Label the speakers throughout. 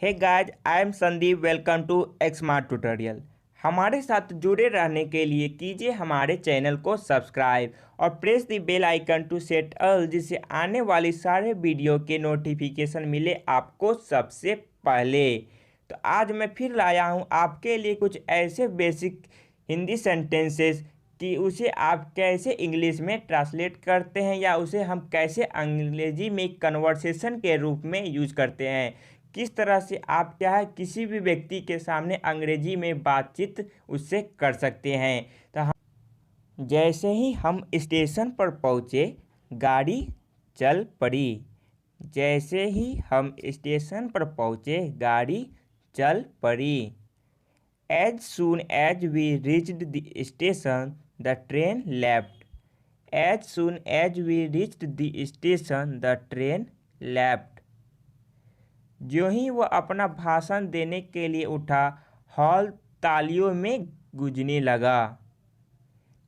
Speaker 1: Hey guys, I am Sandeep. Welcome to Xmart tutorial. हमारे साथ जुड़े रहने के लिए कीजिए हमारे चैनल को सब्सक्राइब और press the bell icon to set all, जिससे आने वाली सारे वीडियो के नोटिफिकेशन मिले आपको सबसे पहले। तो आज मैं फिर लाया हूँ आपके लिए कुछ ऐसे बेसिक हिंदी सेंटेंसेस कि उसे आप कैसे इंग्लिश में ट्रांसलेट करते हैं या उसे हम कैसे अंग्रेजी में कन्वर्सेशन के रूप में यूज करते हैं। किस तरह से आप क्या है किसी भी व्यक्ति के सामने अंग्रेजी में बातचीत उससे कर सकते हैं। तो हम जैसे ही हम स्टेशन पर पहुँचे, गाड़ी चल पड़ी। जैसे ही हम स्टेशन पर पहुँचे, गाड़ी चल पड़ी। As soon as we reached the station, the train left. As soon as we reached the station, the train left. जो ही वह अपना भाषण देने के लिए उठा, हॉल तालियों में गूंजने लगा।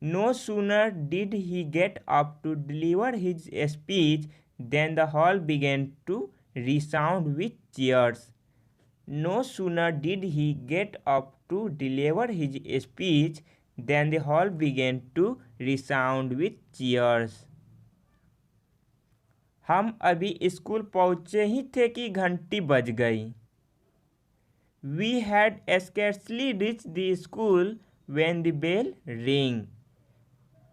Speaker 1: No sooner did he get up to deliver his speech than the hall began to resound with cheers. No sooner did he get up to deliver his speech than the hall began to resound with cheers. हम अभी school पहुँचे ही थे कि घंटी बज गई। We had scarcely reached the school when the bell rang.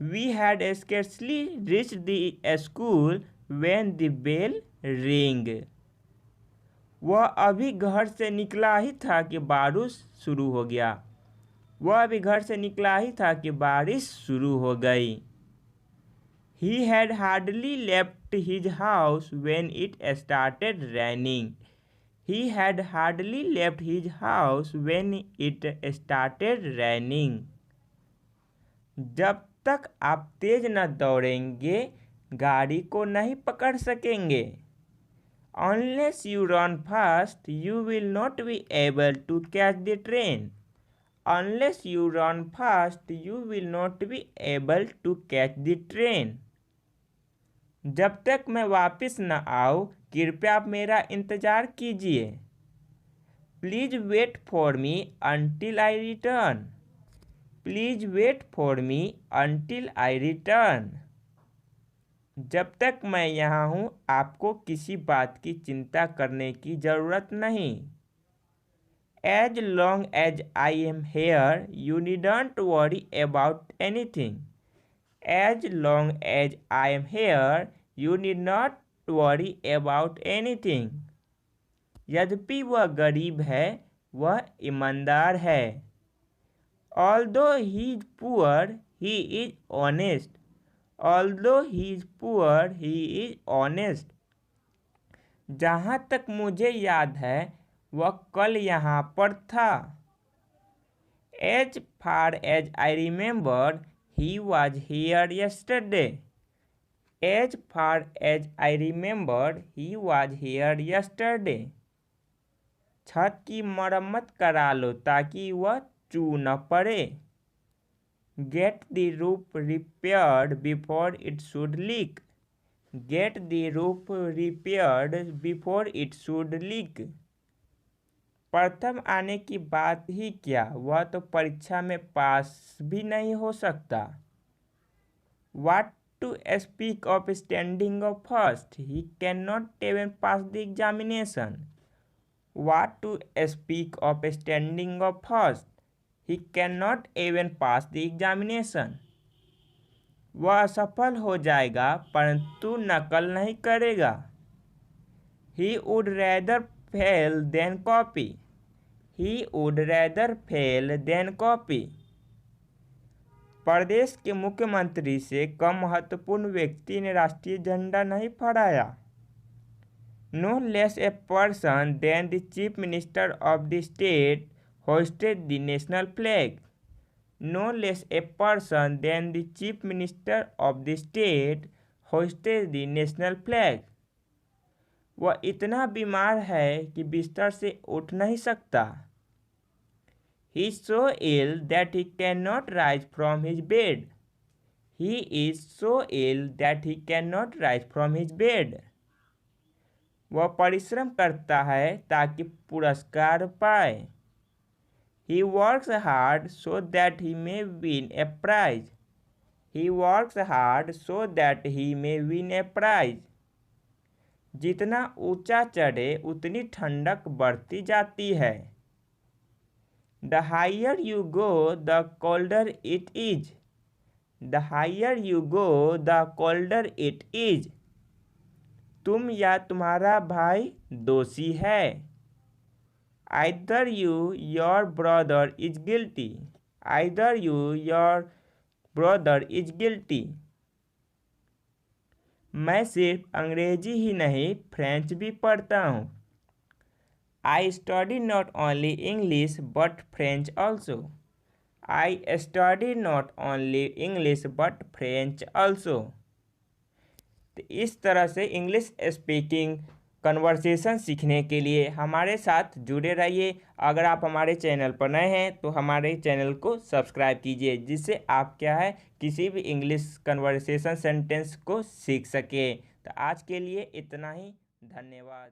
Speaker 1: We had scarcely reached the school when the bell rang. वह अभी घर से निकला ही था कि बारिश शुरू हो गया। वह अभी घर से निकला ही था कि बारिश शुरू हो गई। He had hardly left his house when it started raining. He had hardly left his house when it started raining. जब तक आप तेज न दौड़ेंगे, गाड़ी को नहीं पकड़ सकेंगे। Unless you run fast, you will not be able to catch the train. Unless you run fast, you will not be able to catch the train. जब तक मैं वापस न आऊँ, कृपया आप मेरा इंतज़ार कीजिए। Please wait for me until I return. Please wait for me until I return. जब तक मैं यहाँ हूँ, आपको किसी बात की चिंता करने की ज़रूरत नहीं। As long as I am here, you needn't worry about anything. As long as I am here, you need not worry about anything. यद्यपि वह गरीब है, वह ईमानदार है। Although he is poor, he is honest. Although he is poor, he is honest. जहाँ तक मुझे याद है, वह कल यहाँ पर था। As far as I remember, he was here yesterday. As far as I remember, he was here yesterday. छत की मरम्मत करा लो ताकि वह चू न पड़े। Get the roof repaired before it should leak. Get the roof repaired before it should leak. प्रथम आने की बात ही क्या, वह तो परीक्षा में पास भी नहीं हो सकता। What to speak of standing of first, he cannot even pass the examination. What to speak of standing of first, he cannot even pass the examination. वह असफल हो जाएगा परंतु नकल नहीं करेगा। He would rather fail than copy. He would rather fail than copy. प्रदेश के मुख्यमंत्री से कम महत्वपूर्ण व्यक्ति ने राष्ट्रीय झंडा नहीं फहराया। No less a person than the chief minister of the state hoisted the national flag. No less a person than the chief minister of the state hoisted the national flag. वह इतना बीमार है कि बिस्तर से उठ नहीं सकता। He is so ill that he cannot rise from his bed. He is so ill that he cannot rise from his bed. वह परिश्रम करता है ताकि पुरस्कार पाए। He works hard so that he may win a prize. He works hard so that he may win a prize. जितना ऊंचा चढ़े उतनी ठंडक बढ़ती जाती है। The higher you go the colder it is. The higher you go the colder it is. तुम या तुम्हारा भाई दोषी है। Either you your brother is guilty. Either you your brother is guilty. मैं सिर्फ अंग्रेजी ही नहीं फ्रेंच भी पढ़ता हूँ। I study not only English but French also. I study not only English but French also. तो इस तरह से इंग्लिश स्पीकिंग कन्वर्सेशन सीखने के लिए हमारे साथ जुड़े रहिए। अगर आप हमारे चैनल पर नए हैं तो हमारे चैनल को सब्सक्राइब कीजिए, जिससे आप क्या है किसी भी इंग्लिश कन्वर्सेशन सेंटेंस को सीख सके। तो आज के लिए इतना ही, धन्यवाद।